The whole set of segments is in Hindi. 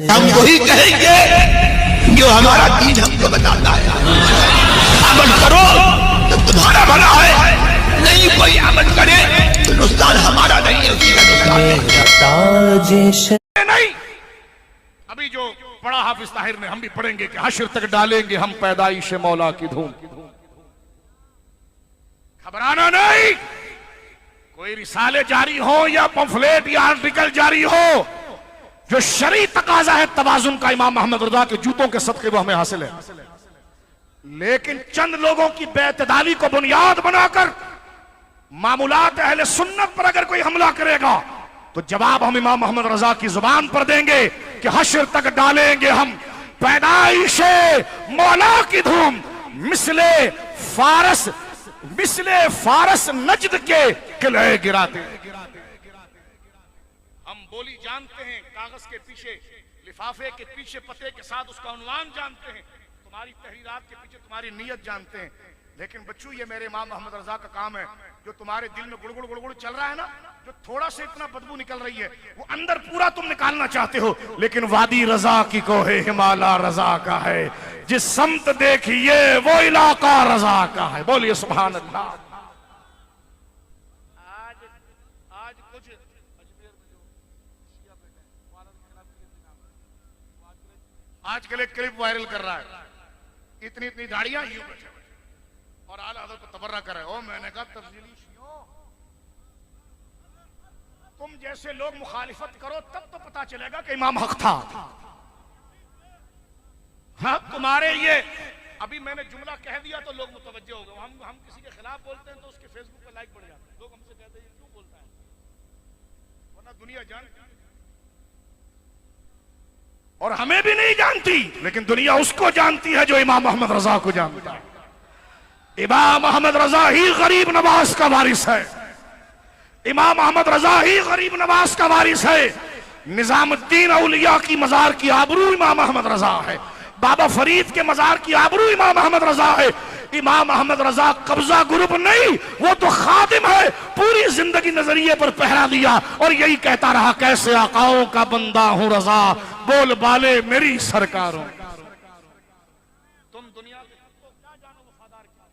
हम वही कहेंगे जो हमारा दीन हमको बताता है। अमल करो तो तुम्हारा भला है, नहीं कोई अमल करे तो नुकसान हमारा नहीं है, उसका नुकसान नहीं। अभी जो पढ़ा हाफिज ताहिर ने, हम भी पढ़ेंगे कि हश्र तक डालेंगे हम पैदाइश मौला की धूम। घबराना नहीं, कोई रिसाले जारी हो या पंफलेट या आर्टिकल जारी हो, जो शरई तकाजा है तवाजुन का, इमाम मोहम्मद रजा के जूतों के सदके वो हमें हासिल है। लेकिन चंद लोगों की बेतदाली को बुनियाद बनाकर मामूलात अहले सुन्नत पर अगर कोई हमला करेगा तो जवाब हम इमाम मोहम्मद रजा की जुबान पर देंगे कि हश्र तक डालेंगे हम पैदाइशे मौला की धूम। मिसले फारस नजद के किले गिराते। हम बोली जानते हैं, कागज के पीछे, लिफाफे के पीछे पते के साथ उसका उन्वान जानते हैं, तुम्हारी तहरीरात के पीछे तुम्हारी नीयत जानते हैं। लेकिन बच्चों, ये मेरे इमाम मोहम्मद रजा का काम है। जो तुम्हारे दिल में गुड़गुड़ गुड़गुड़ चल रहा है ना, जो थोड़ा सा इतना बदबू निकल रही है, वो अंदर पूरा तुम निकालना चाहते हो, लेकिन वादी रजा की कोहे हिमालय रजा का है। जिस समत देखिए वो इलाका रजा का है। बोलिए सुभान अल्लाह। आज कुछ आजकल एक क्लिप वायरल कर रहा है, इतनी इतनी दाढ़ियां यूं बैठे और आला हज़रत को तबर्रा कर रहे हो। मैंने कहा तफसीली शियों, तुम जैसे लोग मुखालिफत करो तब तो पता चलेगा कि इमाम हक था। हाँ, तुम्हारे ये अभी मैंने जुमला कह दिया तो लोग मुतवज्जे हो गए। हम किसी के खिलाफ बोलते हैं तो उसके फेसबुक पे लाइक बढ़ जाते हैं। लोग हमसे कहते हैं क्यों बोलता है, वरना दुनिया जानती और हमें भी नहीं जानती, लेकिन दुनिया उसको जानती है जो इमाम मोहम्मद रजा को जानता है। इमाम मोहम्मद रजा ही गरीब नवाज का वारिस है। इमाम मोहम्मद रजा ही गरीब नवाज का वारिस है। निजामुद्दीन औलिया की मजार की आबरू इमाम मोहम्मद रजा है। बाबा फरीद के मजार की आबरू इमाम मोहम्मद रजा है। इमाम मोहम्मद रजा कब्जा ग्रुप नहीं, वो तो खादिम है। पूरी जिंदगी नजरिए पर पहरा दिया और यही कहता रहा, कैसे आकाओं का बंदा हूं रजा, बोल बाले मेरी सरकारों। तुम दुनिया के क्या जानो वफादार क्या,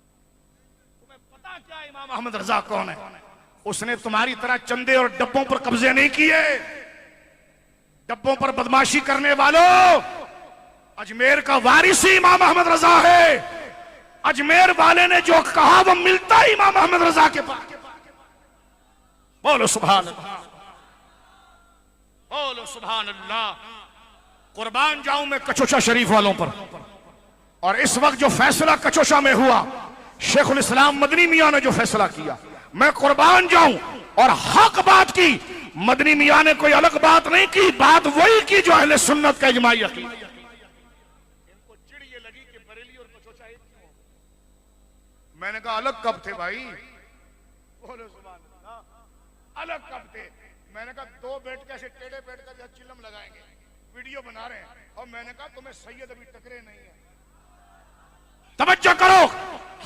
तुम्हें पता क्या इमाम मोहम्मद रजा कौन है? उसने तुम्हारी तरह चंदे और डब्बों पर कब्जे नहीं किए। डब्बों पर बदमाशी करने वालों, अजमेर का वारिस ही इमाम मोहम्मद रजा है। अजमेर वाले ने जो कहा वो मिलता ही इमाम मोहम्मद रजा के पास। बोलो सुभान अल्लाह, बोलो सुभान अल्लाह। कुर्बान जाऊं मैं कचोचा शरीफ वालों पर। और इस वक्त जो फैसला कचोचा में हुआ, शेखुल इस्लाम मदनी मियां ने जो फैसला किया, मैं कुर्बान जाऊं। और हक बात की, मदनी मियां ने कोई अलग बात नहीं की, बात वही की जो अहले सुन्नत का इजमाई अकीदा। इनको चिड़ ये लगी कि बरेली और कचोचा एक क्यों हो? मैंने कहा अलग कब थे भाई? बोलो सुभान अल्लाह, अलग कब थे? मैंने कहा दो बैठ के ऐसे टेढ़े बैठ कर चिल्लम लगाएंगे, वीडियो बना रहे हैं, और मैंने कहा तुम्हें सैयद अभी टकरे नहीं है। तवज्जो करो,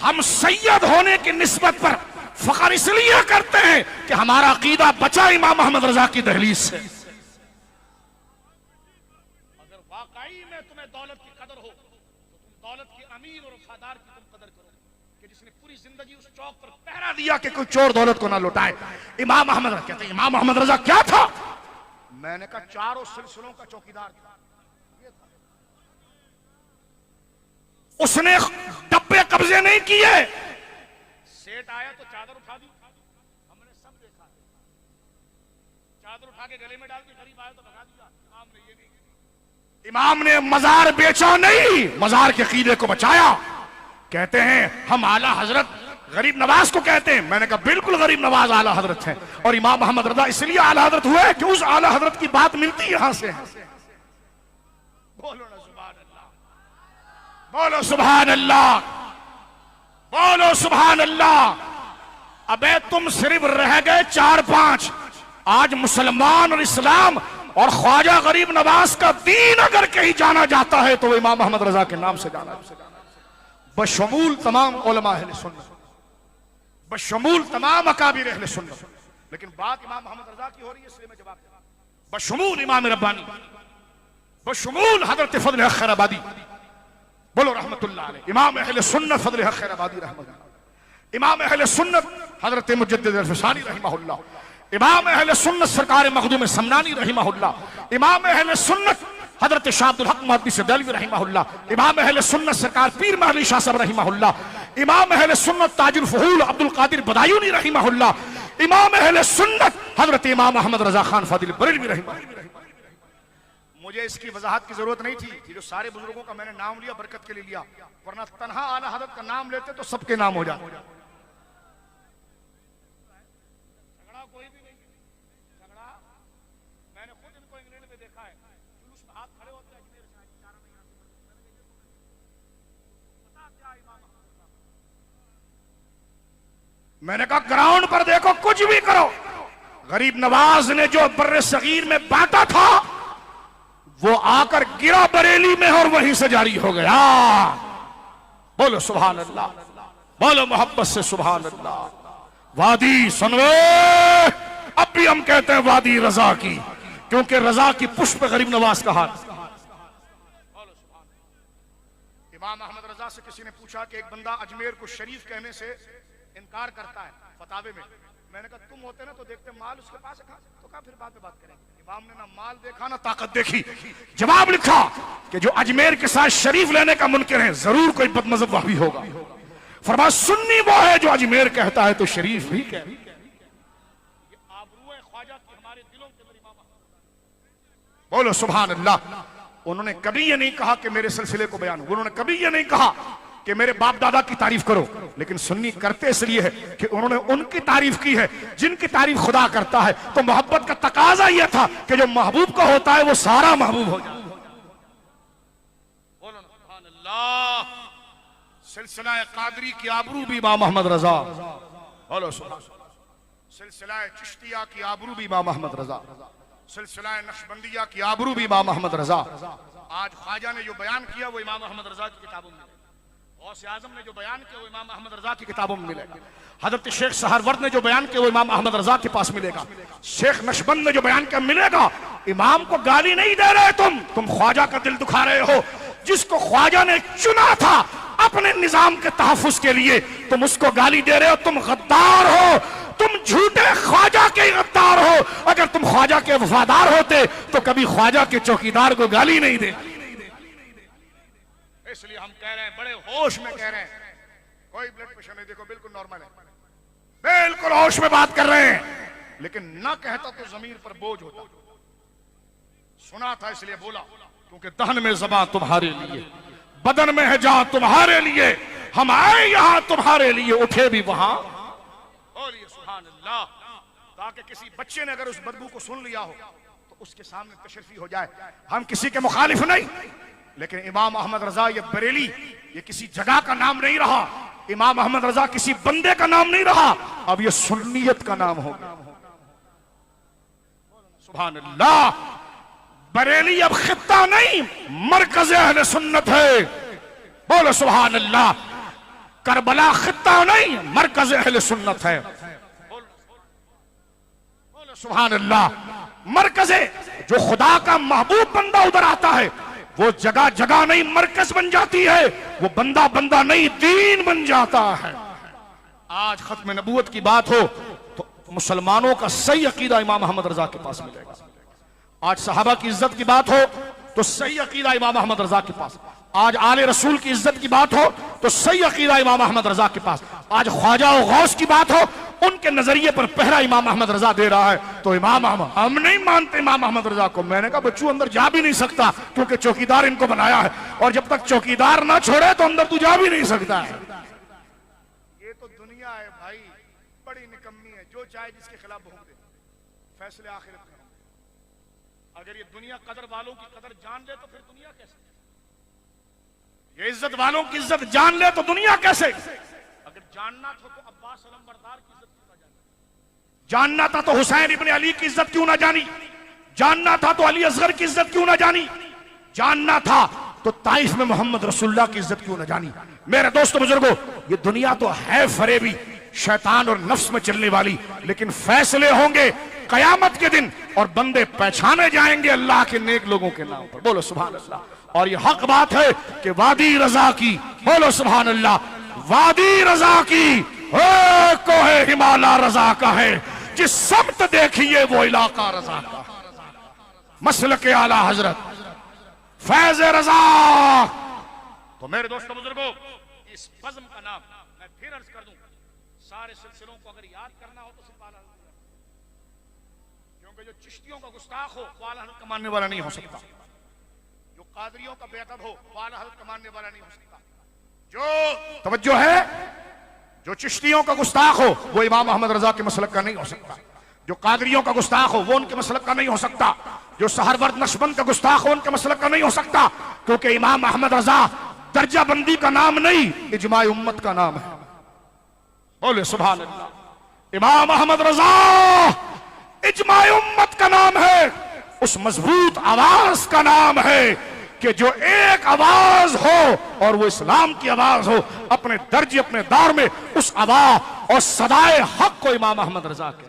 हम सैयद होने की निस्बत पर फख्र इसलिए करते हैं कि हमारा अकीदा बचा इमाम मोहम्मद रजा की दहलीज से। अगर वाकई में तुम्हें दौलत की कदर हो तो तुम दौलत के अमीर और वफादार की तुम कदर करो, कि जिसने पूरी जिंदगी उस चौक पर पहरा दिया कि कोई चोर दौलत को ना लुटाए। इमाम मोहम्मद रजा कहते हैं, इमाम मोहम्मद रजा क्या था? मैंने कहा चारों सिलसिलों का चौकीदार था। उसने डब्बे कब्जे नहीं किए। सेठ आया तो चादर उठा दी, हमने सब देखा। चादर उठा के गले में डाल के गरीब आया तो भगा दिया। इमाम ने ये नहीं, इमाम ने मजार बेचा नहीं, मजार के अकीदे को बचाया। कहते हैं हम आला हजरत गरीब नवाज को कहते हैं। मैंने कहा बिल्कुल गरीब नवाज आला हजरत है, और इमाम मोहम्मद रजा इसलिए आला हजरत हुए कि उस आला हजरत की बात मिलती यहां से है। बोलो ना सुभान अल्लाह, बोलो सुभान अल्लाह, बोलो सुभान अल्लाह। अबे तुम सिर्फ रह गए 4-5। आज मुसलमान और इस्लाम और ख्वाजा गरीब नवाज का दीन अगर कहीं जाना जाता है तो वो इमाम मोहम्मद रजा के नाम से जाना, बशमूल तमाम उलमा अहले सुन्नत, बशमूल तमाम अकाबिर अहले सुन्नत। लेकिन बात इमाम मोहम्मद रजा की हो रही है, इसलिए मैं जवाब दे रहा हूं। बशमूल इमाम रब्बानी, बशमूल हजरत फजल हक खैराबादी, बोलो रहमतुल्लाह अलैह। इमाम अहले सुन्नत फजल हक खैराबादी रहमतुल्लाह, इमाम अहले सुन्नत हजरत मुजद्दिद अल-फिसानी रहमहुल्लाह, इमाम अहले सुन्नत सरकार मखदूम समनानी रहमहुल्लाह, इमाम अहले सुन्नत हजरत शाह अब्दुल हक मुहद्दिस देलवी रहमहुल्लाह, इमाम अहले सुन्नत सरकार पीर महली शाह साहब रहमहुल्लाह, इमाम अहले सुन्नत ताजुल फहूल अब्दुल कादिर बदायूनी रहमहुल्लाह, इमाम अहले सुन्नत हजरत इमाम अहमद रजा खान फादिल बरेलवी रहमहुल्लाह। मुझे इसकी वजाहत की जरूरत नहीं थी, ये जो सारे बुजुर्गों का मैंने नाम लिया बरकत के लिए लिया, वरना तन्हा आला हजरत का नाम लेते तो सबके नाम हो जाते। झगड़ा कोई भी नहीं, झगड़ा मैंने खुद इनको इंग्लैंड में देखा है, जुलूस में हाथ खड़े होते हैं, अजमेर शाह चारा नहीं आते, पता क्या इमाम मैंने कहा ग्राउंड पर देखो, कुछ भी करो, गरीब नवाज ने जो बर्रे सगीर में बांटा था वो आकर गिरा बरेली में और वहीं से जारी हो गया। बोलो सुभान अल्लाह, बोलो मोहब्बत से सुभान अल्लाह। वादी सुनवे, अब भी हम कहते हैं वादी रजा की, क्योंकि रजा की पुष्प गरीब नवाज का हाथ। इमाम अहमद रजा से किसी ने पूछा कि एक बंदा अजमेर को शरीफ कहने से इनकार करता है फतावे में, मैंने कहा तुम होते ना तो देखते माल उसके पास है, तो कहा फिर बाद में बात करेंगे। इमाम ने ना माल देखा ना ताकत देखी, जवाब लिखा कि जो अजमेर के साथ शरीफ लेने का मुनकिर है जरूर कोई बदमज़हब वहाबी होगा। फरमाया सुन्नी वो है जो अजमेर कहता है तो शरीफ भी कह। बोलो सुभान अल्लाह। उन्होंने कभी ये नहीं कहा कि मेरे सिलसिले को बयान, उन्होंने कभी ये नहीं कहा कि मेरे बाप दादा की तारीफ करो, लेकिन सुन्नी करते इसलिए है कि उन्होंने उनकी तारीफ की है जिनकी तारीफ खुदा करता है। तो मोहब्बत का तकाजा यह था कि जो महबूब का होता है वो सारा महबूब हो जाए। बोलो सुभान अल्लाह। सिलसिला कादरी की आबरू भी इमाम अहमद रजा, बोलो सुभान। सिलसिला चिश्तिया की आबरू भी इमाम अहमद रजा, सिलसिला नक्शबंदिया की आबरू भी इमाम अहमद रजा। आज ख्वाजा ने जो बयान किया वो इमाम अहमद रजा की किताबों में, गौसे आजम ने जो बयान किया वो इमाम अहमद रजा की किताबों में मिलेगा। हजरत शेख सहरवर्द ने जो बयान किया वो इमाम अहमद रजा के पास मिलेगा। शेख नक्शबंद ने जो बयान किया मिलेगा। इमाम को गाली नहीं दे रहे तुम ख्वाजा का दिल दुखा रहे हो। जिसको ख्वाजा ने चुना था अपने निजाम के तहफ्फुज के लिए, तुम उसको गाली दे रहे हो। तुम गद्दार हो, तुम झूठे ख्वाजा के गद्दार हो। अगर तुम ख्वाजा के वफादार होते तो कभी ख्वाजा के चौकीदार को गाली नहीं दे। इसलिए हम कह रहे हैं, बड़े होश में कह रहे हैं, कोई ब्लड प्रेशर नहीं, देखो बिल्कुल नॉर्मल है, बिल्कुल होश में बात कर रहे हैं। लेकिन ना कहता तो जमीर पर बोझ होता। सुना था इसलिए बोला, क्योंकि दहन में ज़बान तुम्हारे लिए, बदन में है जान तुम्हारे लिए, हम आए यहां तुम्हारे लिए, उठे भी वहां। बोलिए सुभान अल्लाह। ताकि किसी बच्चे ने अगर उस बदबू को सुन लिया हो तो उसके सामने तशरीफी हो जाए। हम किसी के मुखालिफ नहीं, लेकिन इमाम अहमद रजा ये बरेली ये किसी जगह का नाम नहीं रहा। इमाम अहमद रजा किसी बंदे का नाम नहीं रहा, अब ये सुन्नियत का नाम हो गया। सुभान अल्लाह। बरेली अब खित्ता नहीं, मरकज़ अहले सुन्नत है। बोलो सुभान अल्लाह। करबला खित्ता नहीं, मरकज़ अहले सुन्नत है। बोलो सुभान अल्लाह। मरकज़ जो खुदा का महबूब बंदा उधर आता है वो जगह जगह नहीं मरकज बन जाती है, वो बंदा बंदा नहीं दीन बन जाता है। आज खत्म नबूवत की बात हो तो मुसलमानों का सही अकीदा इमाम अहमद रजा के पास मिलेगा। आज सहाबा की इज्जत की बात हो तो सही अकीदा इमाम अहमद रजा के पास। आज आले रसूल की इज्जत की बात हो तो सही अकीदा इमाम अहमद रजा के पास। आज ख्वाजा और गौस की बात हो, उनके नजरिए पर पहरा इमाम अहमद रजा दे रहा है, तो इमाम अहमद, हम नहीं मानते इमाम अहमद रजा को। मैंने कहा बच्चू अंदर जा भी नहीं सकता, क्योंकि चौकीदार इनको बनाया है, और जब तक चौकीदार ना छोड़े तो अंदर तू जा भी नहीं सकता है। ये तो दुनिया है भाई, बड़ी निकम्मी है, जो चाहे जिसके खिलाफ भोंक दे, फैसले आखिरत में। अगर ये दुनिया कदर वालों की कदर जान ले तो फिर दुनिया कैसे? ये इज्जत वालों की इज्जत जान ले तो दुनिया कैसे? अगर जानना था तो अब्बास अलमबरदार की इज्जत क्यों ना जानी? जानना था तो हुसैन इब्ने अली की इज्जत क्यों ना जानी? जानना था तो अली असगर की इज्जत क्यों ना जानी? जानना था तो ताइफ में मोहम्मद रसूलुल्लाह की इज्जत क्यों ना जानी? मेरे दोस्तों बुजुर्गों, ये दुनिया तो है फरेबी, शैतान और नफ्स में चलने वाली, लेकिन फैसले होंगे कयामत के दिन और बंदे पहचाने जाएंगे अल्लाह के नेक लोगों के नाम पर। बोलो सुभान अल्लाह। और ये हक बात है कि वादी रजा की, बोलो सुभान अल्लाह, वादी रजा की कोहे हिमालय रजा का है, जिस समत देखिए वो इलाका रजा का। मसल के आला हजरत फैज रजा। तो मेरे दोस्तों बुजुर्गों, इस बज़्म का नाम मैं फिर अर्ज कर दूं, सारे सिलसिलों को अगर याद करना हो तो सिर्फ आला हज़रत, क्योंकि जो चिश्तियों का गुस्ताख हो वो आला हज़रत का मानने वाला नहीं हो सकता, जो कादरियों का बेअदब हो वो आला हज़रत का मानने वाला नहीं हो सकता, जो तवज्जो है, जो चिश्तियों का गुस्ताख हो वो इमाम अहमद रजा के मसलक का नहीं हो सकता, जो कादरियों का गुस्ताख हो वो उनके मसलक का नहीं हो सकता, जो सहरवर्द नक्शबंद का गुस्ताख हो उनके मसलक का नहीं हो सकता, क्योंकि इमाम अहमद रजा दर्जा बंदी का नाम नहीं, इजमाए उम्मत का नाम है। बोले सुभान अल्लाह। इमाम अहमद रजा इजमाए उम्मत का नाम है, उस मजबूत आवाज का नाम है कि जो एक आवाज हो और वो इस्लाम की आवाज हो, अपने दर्जे अपने दार में उस आवाज और सदाए हक को इमाम अहमद रजा के